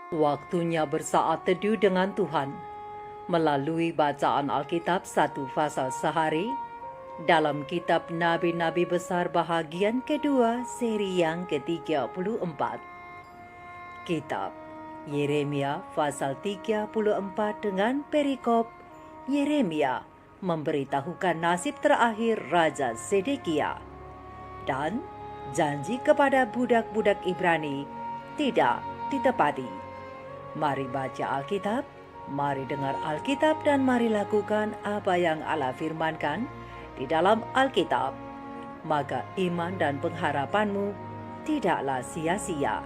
Waktunya bersaat teduh dengan Tuhan melalui bacaan Alkitab satu pasal sehari dalam kitab Nabi-Nabi Besar bahagian kedua seri yang ke-34. Kitab Yeremia pasal 34 dengan perikop Yeremia memberitahukan nasib terakhir Raja Zedekia dan janji kepada budak-budak Ibrani tidak ditepati. Mari baca Alkitab, mari dengar Alkitab, dan mari lakukan apa yang Allah firmankan di dalam Alkitab. Maka iman dan pengharapanmu tidaklah sia-sia.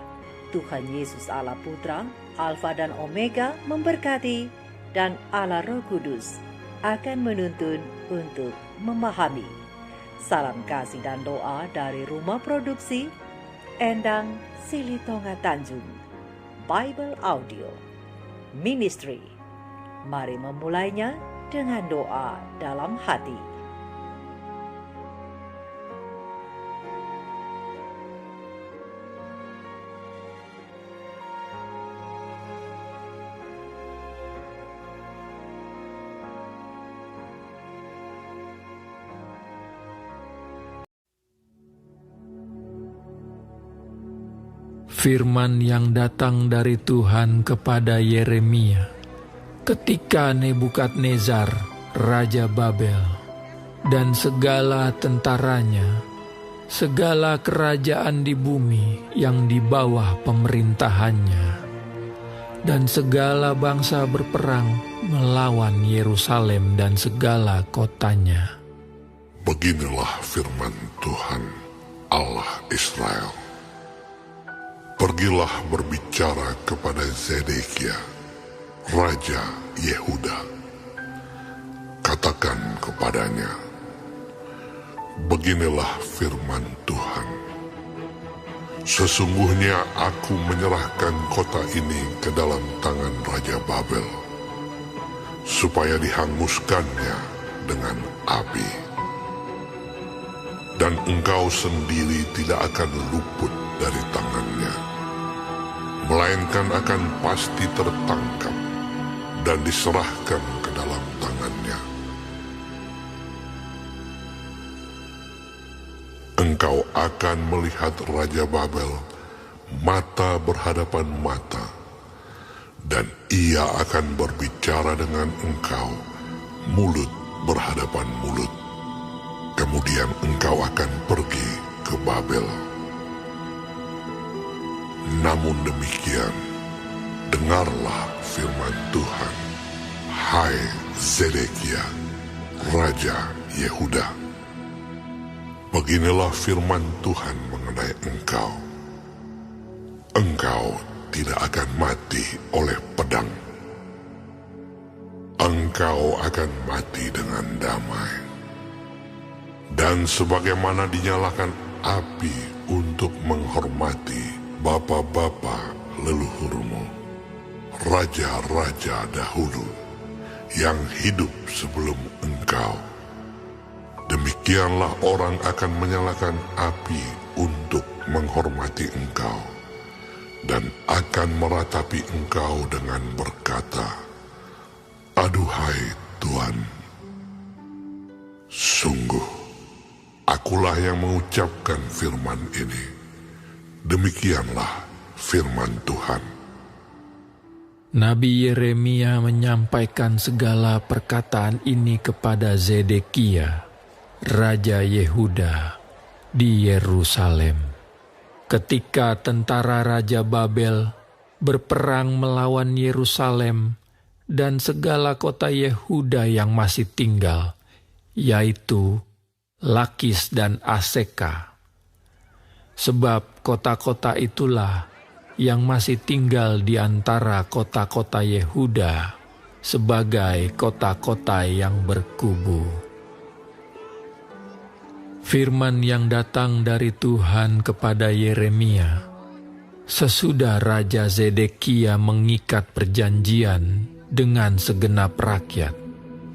Tuhan Yesus Allah Putra, Alfa dan Omega memberkati, dan Allah Roh Kudus akan menuntun untuk memahami. Salam kasih dan doa dari Rumah Produksi Endang Silitonga Tanjung Bible Audio Ministry. Mari memulainya dengan doa dalam hati. Firman yang datang dari Tuhan kepada Yeremia ketika Nebukadnezar, Raja Babel, dan segala tentaranya, segala kerajaan di bumi yang di bawah pemerintahannya, dan segala bangsa berperang melawan Yerusalem dan segala kotanya. Beginilah firman Tuhan Allah Israel. Pergilah berbicara kepada Zedekia, Raja Yehuda. Katakan kepadanya, beginilah firman Tuhan. Sesungguhnya aku menyerahkan kota ini ke dalam tangan Raja Babel, supaya dihanguskannya dengan api. Dan engkau sendiri tidak akan luput dari tangannya, melainkan akan pasti tertangkap dan diserahkan ke dalam tangannya. Engkau akan melihat Raja Babel mata berhadapan mata, dan ia akan berbicara dengan engkau mulut berhadapan mulut. Kemudian engkau akan pergi ke Babel. Namun demikian, dengarlah firman Tuhan, hai Zedekia, Raja Yehuda. Beginilah firman Tuhan mengenai engkau. Engkau tidak akan mati oleh pedang. Engkau akan mati dengan damai. Dan sebagaimana dinyalakan api untuk menghormati bapa-bapa leluhurmu, raja-raja dahulu yang hidup sebelum engkau, demikianlah orang akan menyalakan api untuk menghormati engkau, dan akan meratapi engkau dengan berkata, aduhai Tuhan, sungguh akulah yang mengucapkan firman ini. Demikianlah firman Tuhan. Nabi Yeremia menyampaikan segala perkataan ini kepada Zedekia, Raja Yehuda, di Yerusalem. Ketika tentara Raja Babel berperang melawan Yerusalem dan segala kota Yehuda yang masih tinggal, yaitu Lakis dan Aseka. Sebab kota-kota itulah yang masih tinggal di antara kota-kota Yehuda sebagai kota-kota yang berkubu. Firman yang datang dari Tuhan kepada Yeremia sesudah Raja Zedekia mengikat perjanjian dengan segenap rakyat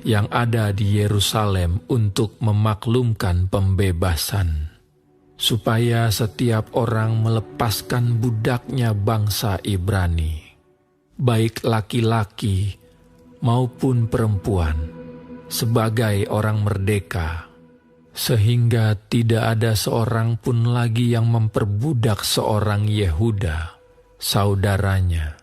yang ada di Yerusalem untuk memaklumkan pembebasan, supaya setiap orang melepaskan budaknya bangsa Ibrani. baik laki-laki maupun perempuan, sebagai orang merdeka, sehingga tidak ada seorang pun lagi yang memperbudak seorang Yehuda, saudaranya.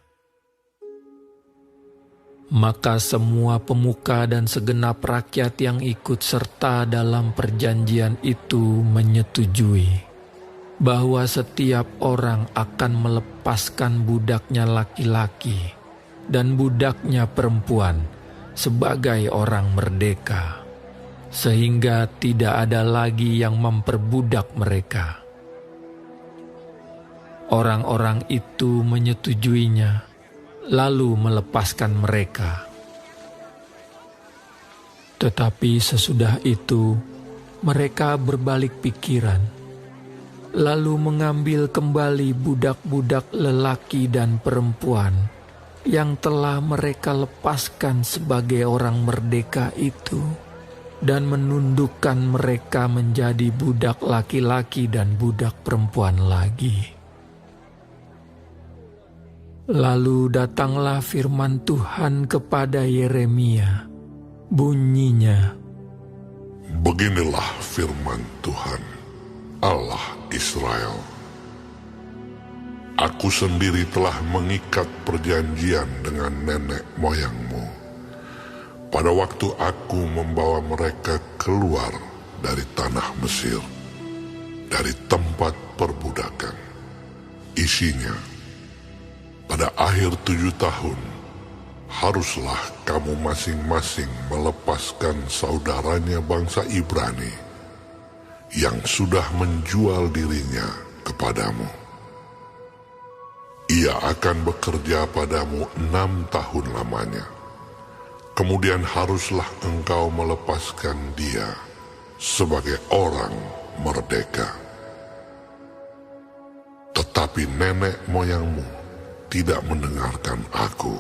Maka semua pemuka dan segenap rakyat yang ikut serta dalam perjanjian itu menyetujui bahwa setiap orang akan melepaskan budaknya laki-laki dan budaknya perempuan sebagai orang merdeka, sehingga tidak ada lagi yang memperbudak mereka. Orang-orang itu menyetujuinya, lalu melepaskan mereka. Tetapi sesudah itu, mereka berbalik pikiran, lalu mengambil kembali budak-budak lelaki dan perempuan yang telah mereka lepaskan sebagai orang merdeka itu, dan menundukkan mereka menjadi budak laki-laki dan budak perempuan lagi. Lalu datanglah firman Tuhan kepada Yeremia, bunyinya, Beginilah firman Tuhan, Allah Israel. Aku sendiri telah mengikat perjanjian dengan nenek moyangmu pada waktu aku membawa mereka keluar dari tanah Mesir, dari tempat perbudakan. Isinya, pada akhir 7 tahun, haruslah kamu masing-masing melepaskan saudaranya bangsa Ibrani yang sudah menjual dirinya kepadamu. Ia akan bekerja padamu 6 tahun lamanya. Kemudian haruslah engkau melepaskan dia sebagai orang merdeka. Tetapi nenek moyangmu tidak mendengarkan aku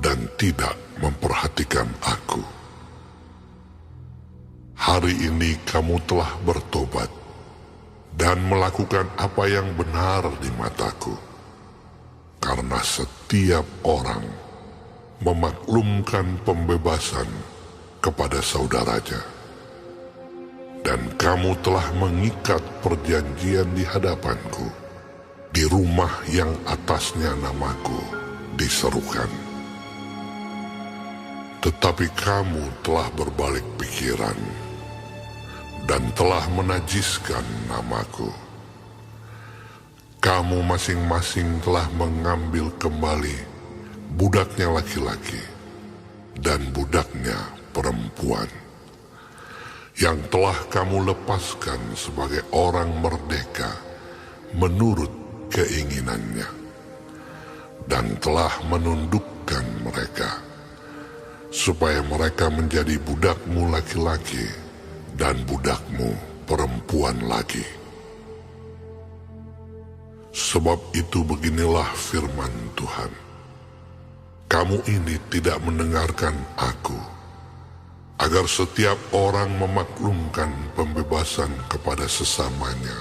dan tidak memperhatikan aku. Hari ini kamu telah bertobat dan melakukan apa yang benar di mataku, karena setiap orang memaklumkan pembebasan kepada saudaranya. Dan kamu telah mengikat perjanjian di hadapanku, di rumah yang atasnya namaku diserukan. Tetapi kamu telah berbalik pikiran dan telah menajiskan namaku. Kamu masing-masing telah mengambil kembali budaknya laki-laki dan budaknya perempuan yang telah kamu lepaskan sebagai orang merdeka menurut keinginannya, dan telah menundukkan mereka supaya mereka menjadi budakmu laki-laki dan budakmu perempuan lagi. Sebab itu beginilah firman Tuhan, kamu ini tidak mendengarkan aku, agar setiap orang memaklumkan pembebasan kepada sesamanya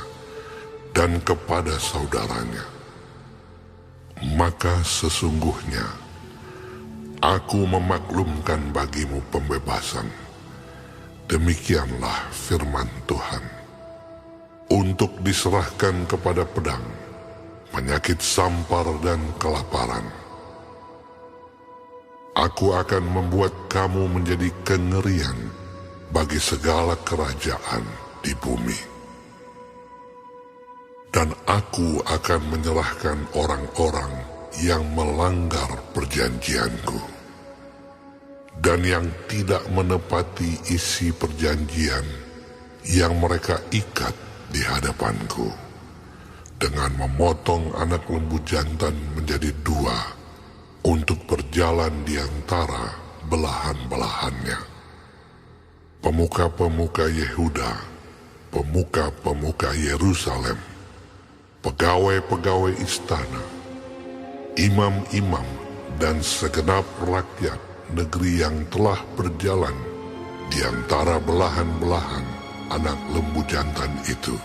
dan kepada saudaranya. Maka sesungguhnya aku memaklumkan bagimu pembebasan. Demikianlah firman Tuhan. Untuk diserahkan kepada pedang, penyakit sampar dan kelaparan. Aku akan membuat kamu menjadi kengerian bagi segala kerajaan di bumi. Dan aku akan menyerahkan orang-orang yang melanggar perjanjianku dan yang tidak menepati isi perjanjian yang mereka ikat di hadapanku, dengan memotong anak lembu jantan menjadi 2 untuk berjalan di antara belahan-belahannya. Pemuka-pemuka Yehuda, pemuka-pemuka Yerusalem, pegawai-pegawai istana, imam-imam, dan segenap rakyat negeri yang telah berjalan di antara belahan-belahan anak lembu jantan itu.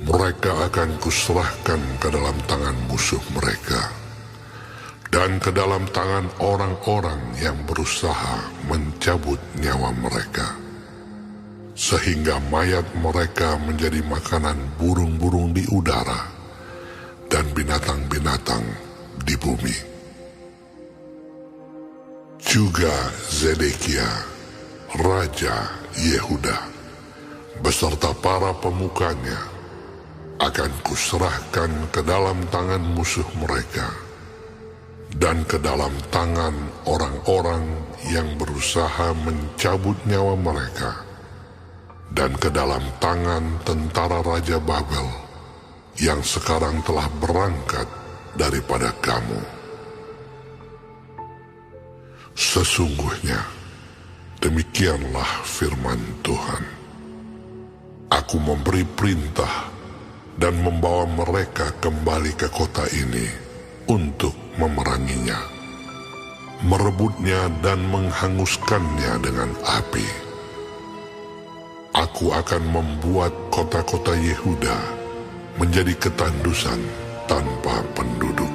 Mereka akan kuserahkan ke dalam tangan musuh mereka, dan ke dalam tangan orang-orang yang berusaha mencabut nyawa mereka, sehingga mayat mereka menjadi makanan burung-burung di udara dan binatang-binatang di bumi. Juga Zedekia, Raja Yehuda, beserta para pemukanya, akan kuserahkan ke dalam tangan musuh mereka, dan ke dalam tangan orang-orang yang berusaha mencabut nyawa mereka, dan ke dalam tangan tentara Raja Babel yang sekarang telah berangkat daripada kamu. Sesungguhnya, demikianlah firman Tuhan. Aku memberi perintah dan membawa mereka kembali ke kota ini untuk memeranginya, merebutnya dan menghanguskannya dengan api. Aku akan membuat kota-kota Yehuda menjadi ketandusan tanpa penduduk.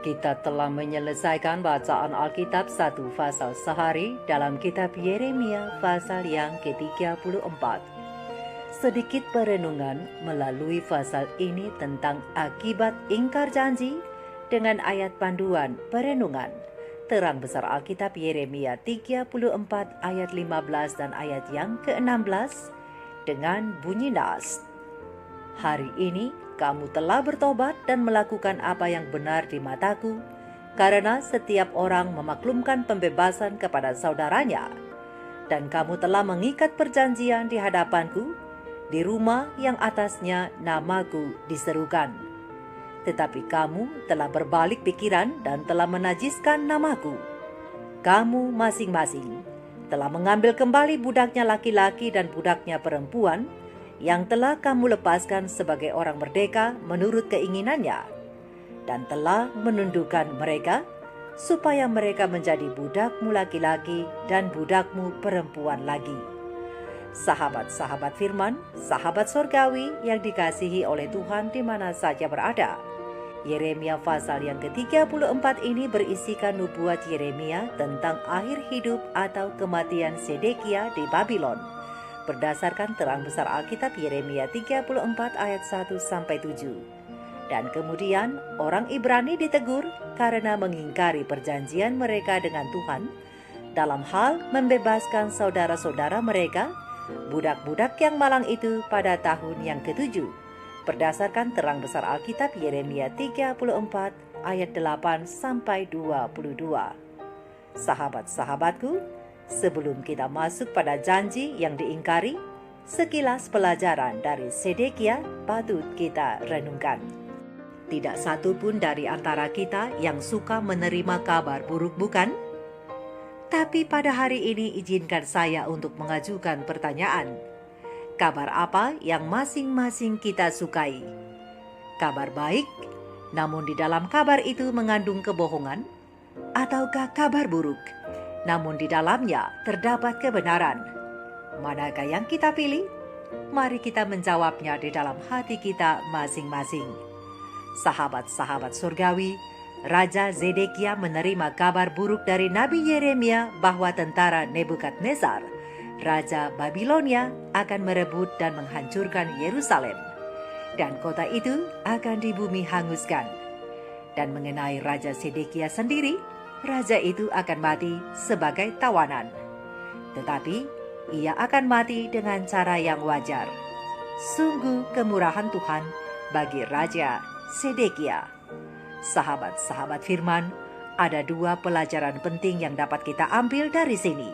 Kita telah menyelesaikan bacaan Alkitab 1 pasal sehari dalam kitab Yeremia pasal yang ke-34. Sedikit perenungan melalui pasal ini tentang akibat ingkar janji dengan ayat panduan perenungan. Terang besar Alkitab Yeremia 34 ayat 15 dan ayat yang ke-16 dengan bunyi nas. Hari ini kamu telah bertobat dan melakukan apa yang benar di mataku, karena setiap orang memaklumkan pembebasan kepada saudaranya. Dan kamu telah mengikat perjanjian di hadapanku, di rumah yang atasnya namaku diserukan. Tetapi kamu telah berbalik pikiran dan telah menajiskan namaku. Kamu masing-masing telah mengambil kembali budaknya laki-laki dan budaknya perempuan, yang telah kamu lepaskan sebagai orang merdeka menurut keinginannya, dan telah menundukkan mereka supaya mereka menjadi budakmu laki-laki dan budakmu perempuan lagi. Sahabat-sahabat firman, sahabat sorgawi yang dikasihi oleh Tuhan di mana saja berada, Yeremia pasal yang ke-34 ini berisikan nubuat Yeremia tentang akhir hidup atau kematian Zedekia di Babylon, berdasarkan terang besar Alkitab Yeremia 34 ayat 1-7. Dan kemudian orang Ibrani ditegur karena mengingkari perjanjian mereka dengan Tuhan dalam hal membebaskan saudara-saudara mereka, budak-budak yang malang itu pada tahun yang ke-7, berdasarkan terang besar Alkitab Yeremia 34 ayat 8-22. Sahabat-sahabatku, sebelum kita masuk pada janji yang diingkari, sekilas pelajaran dari Zedekia patut kita renungkan. Tidak satu pun dari antara kita yang suka menerima kabar buruk, bukan? Tapi pada hari ini izinkan saya untuk mengajukan pertanyaan. Kabar apa yang masing-masing kita sukai? Kabar baik, namun di dalam kabar itu mengandung kebohongan? Ataukah kabar buruk, namun di dalamnya terdapat kebenaran? Manakah yang kita pilih? Mari kita menjawabnya di dalam hati kita masing-masing. Sahabat-sahabat surgawi, Raja Zedekia menerima kabar buruk dari Nabi Yeremia bahwa tentara Nebukadnezar, Raja Babilonia, akan merebut dan menghancurkan Yerusalem, dan kota itu akan di bumi hanguskan. Dan mengenai Raja Zedekia sendiri, raja itu akan mati sebagai tawanan. Tetapi ia akan mati dengan cara yang wajar. Sungguh kemurahan Tuhan bagi Raja Zedekia. Sahabat-sahabat firman, ada dua pelajaran penting yang dapat kita ambil dari sini.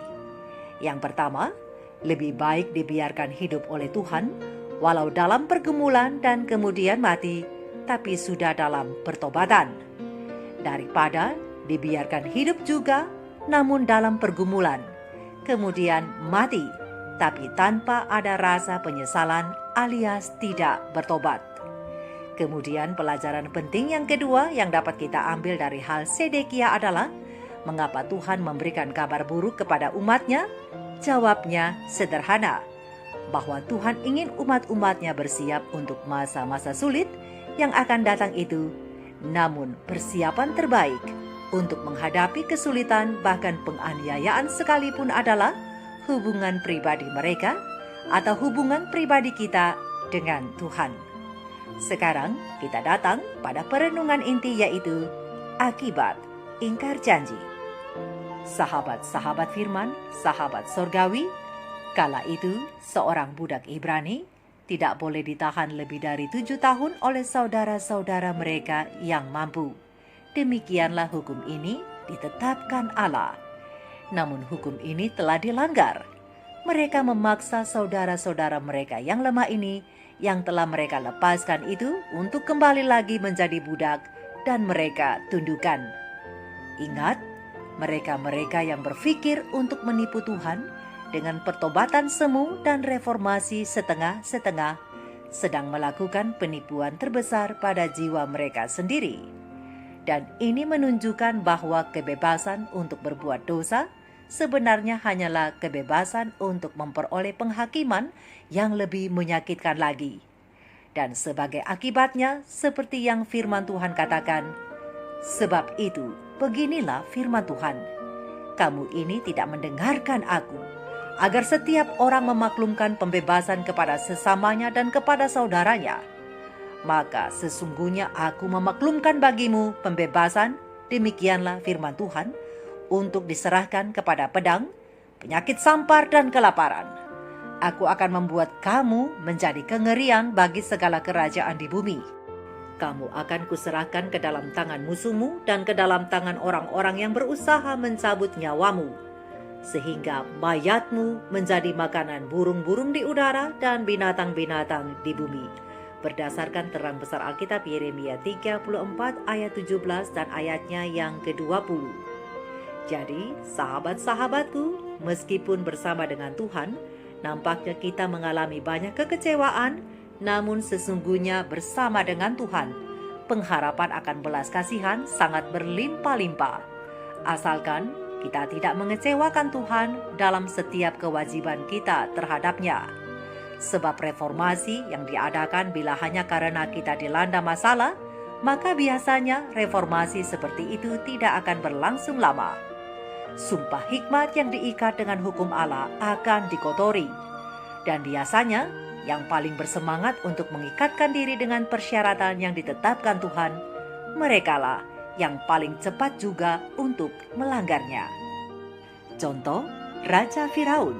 Yang pertama, lebih baik dibiarkan hidup oleh Tuhan, walau dalam pergumulan dan kemudian mati, tapi sudah dalam pertobatan, daripada dibiarkan hidup juga, namun dalam pergumulan, kemudian mati, tapi tanpa ada rasa penyesalan alias tidak bertobat. Kemudian pelajaran penting yang kedua yang dapat kita ambil dari hal Zedekia adalah mengapa Tuhan memberikan kabar buruk kepada umatnya? Jawabnya sederhana, bahwa Tuhan ingin umat-umatnya bersiap untuk masa-masa sulit yang akan datang itu. Namun persiapan terbaik untuk menghadapi kesulitan bahkan penganiayaan sekalipun adalah hubungan pribadi mereka atau hubungan pribadi kita dengan Tuhan. Sekarang kita datang pada perenungan inti, yaitu akibat ingkar janji. Sahabat-sahabat firman, sahabat sorgawi, kala itu seorang budak Ibrani tidak boleh ditahan lebih dari 7 tahun oleh saudara-saudara mereka yang mampu. Demikianlah hukum ini ditetapkan Allah. Namun hukum ini telah dilanggar. Mereka memaksa saudara-saudara mereka yang lemah ini, yang telah mereka lepaskan itu, untuk kembali lagi menjadi budak, dan mereka tundukkan. Ingat, mereka-mereka yang berpikir untuk menipu Tuhan dengan pertobatan semu dan reformasi setengah-setengah sedang melakukan penipuan terbesar pada jiwa mereka sendiri. Dan ini menunjukkan bahwa kebebasan untuk berbuat dosa sebenarnya hanyalah kebebasan untuk memperoleh penghakiman yang lebih menyakitkan lagi. Dan sebagai akibatnya, seperti yang firman Tuhan katakan, sebab itu, beginilah firman Tuhan, kamu ini tidak mendengarkan aku, agar setiap orang memaklumkan pembebasan kepada sesamanya dan kepada saudaranya. Maka sesungguhnya aku memaklumkan bagimu pembebasan, demikianlah firman Tuhan, untuk diserahkan kepada pedang, penyakit sampar dan kelaparan. Aku akan membuat kamu menjadi kengerian bagi segala kerajaan di bumi. Kamu akan kuserahkan ke dalam tangan musuhmu dan ke dalam tangan orang-orang yang berusaha mencabut nyawamu, sehingga mayatmu menjadi makanan burung-burung di udara dan binatang-binatang di bumi. Berdasarkan terang besar Alkitab Yeremia 34 ayat 17 dan ayatnya yang ke-20. Jadi, sahabat-sahabatku, meskipun bersama dengan Tuhan, nampaknya kita mengalami banyak kekecewaan, namun sesungguhnya bersama dengan Tuhan, pengharapan akan belas kasihan sangat berlimpah-limpah. Asalkan kita tidak mengecewakan Tuhan dalam setiap kewajiban kita terhadapnya. Sebab reformasi yang diadakan bila hanya karena kita dilanda masalah, maka biasanya reformasi seperti itu tidak akan berlangsung lama. Sumpah hikmat yang diikat dengan hukum Allah akan dikotori. Dan biasanya yang paling bersemangat untuk mengikatkan diri dengan persyaratan yang ditetapkan Tuhan, merekalah yang paling cepat juga untuk melanggarnya. Contoh, Raja Firaun.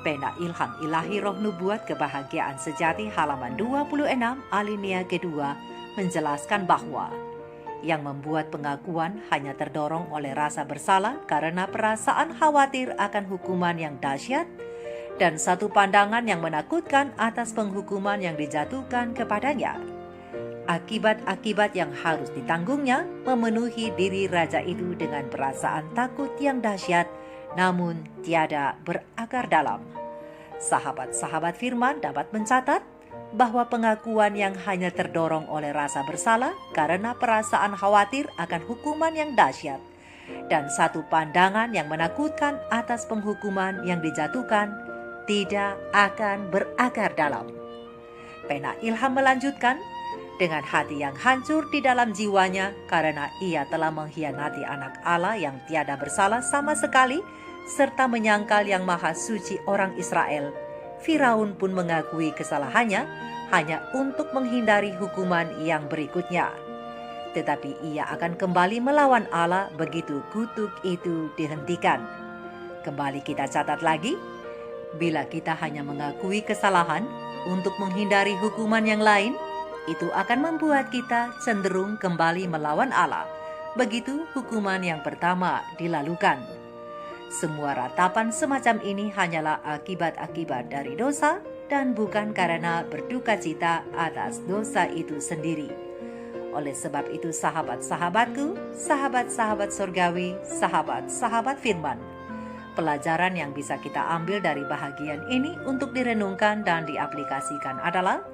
Pena Ilham Ilahi Roh Nubuat Kebahagiaan Sejati halaman 26 alinea kedua menjelaskan bahwa yang membuat pengakuan hanya terdorong oleh rasa bersalah karena perasaan khawatir akan hukuman yang dahsyat dan satu pandangan yang menakutkan atas penghukuman yang dijatuhkan kepadanya. Akibat-akibat yang harus ditanggungnya memenuhi diri raja itu dengan perasaan takut yang dahsyat, namun tiada berakar dalam. Sahabat-sahabat firman dapat mencatat bahwa pengakuan yang hanya terdorong oleh rasa bersalah karena perasaan khawatir akan hukuman yang dahsyat dan satu pandangan yang menakutkan atas penghukuman yang dijatuhkan tidak akan berakar dalam. Pena Ilham melanjutkan, dengan hati yang hancur di dalam jiwanya karena ia telah mengkhianati anak Allah yang tiada bersalah sama sekali serta menyangkal yang maha suci orang Israel, Firaun pun mengakui kesalahannya hanya untuk menghindari hukuman yang berikutnya. Tetapi ia akan kembali melawan Allah begitu kutuk itu dihentikan. Kembali kita catat lagi, bila kita hanya mengakui kesalahan untuk menghindari hukuman yang lain, itu akan membuat kita cenderung kembali melawan Allah. Begitu hukuman yang pertama dilalukan. Semua ratapan semacam ini hanyalah akibat-akibat dari dosa dan bukan karena berduka cita atas dosa itu sendiri. Oleh sebab itu sahabat-sahabatku, sahabat-sahabat surgawi, sahabat-sahabat firman, pelajaran yang bisa kita ambil dari bahagian ini untuk direnungkan dan diaplikasikan adalah,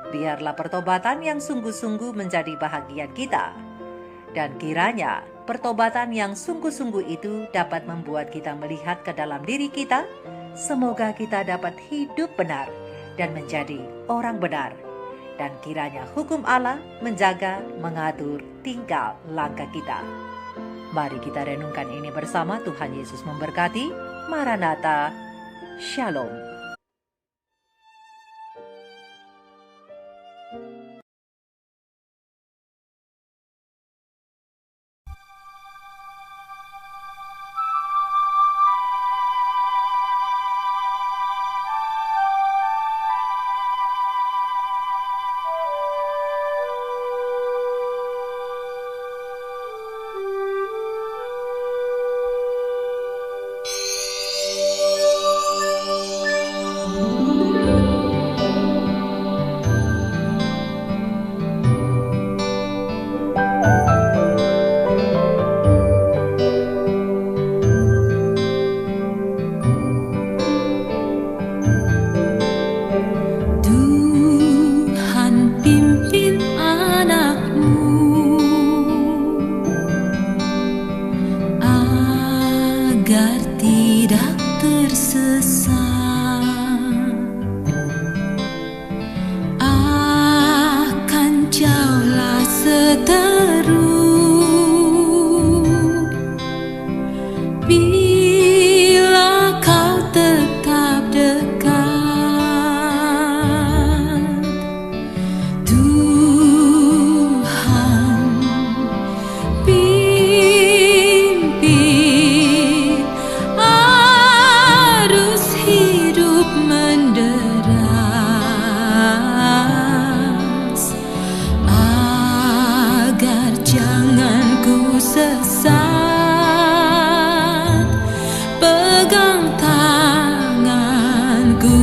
biarlah pertobatan yang sungguh-sungguh menjadi bahagian kita. Dan kiranya pertobatan yang sungguh-sungguh itu dapat membuat kita melihat ke dalam diri kita Semoga kita dapat hidup benar dan menjadi orang benar. Dan kiranya hukum Allah menjaga, mengatur tingkah langkah kita. Mari kita renungkan ini bersama. Tuhan Yesus memberkati. Maranatha. Shalom. Agar tidak tersesat, akan jauhlah seteru bila kau tetap dekat. Tuhan pimpin arus hidup menderas, agar jangan ku sesat. Pegang tanganku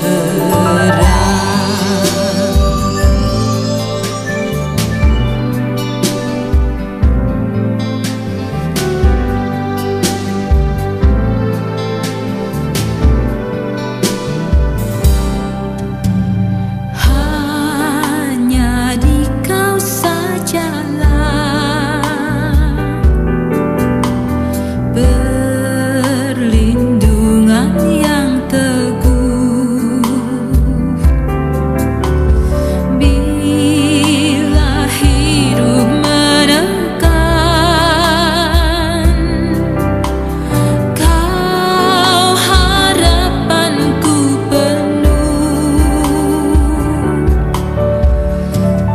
erat. Hanya di Kau sajalah perlindungan yang teguh. Bila hidup menekan, Kau harapanku penuh.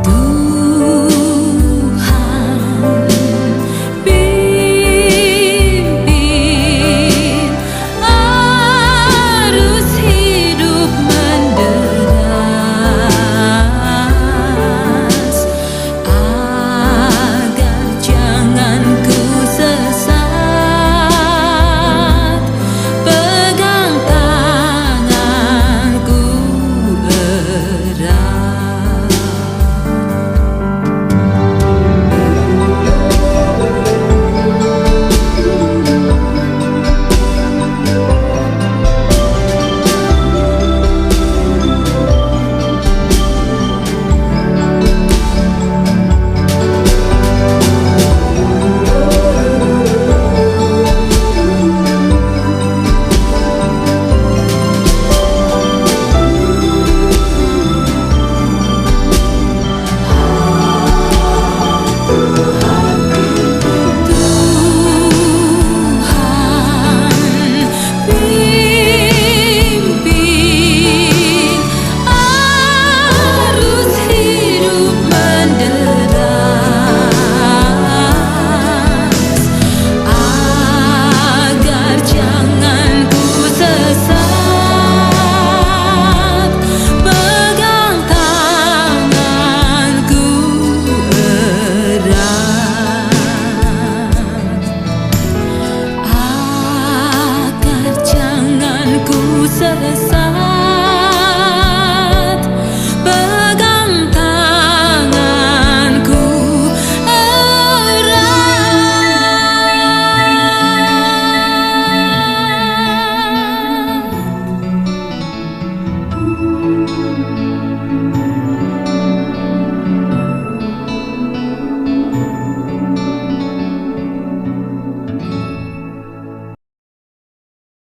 Tuhan pimpin arus hidup menderas, agar jangan ku sesat. Pegang tanganku erat.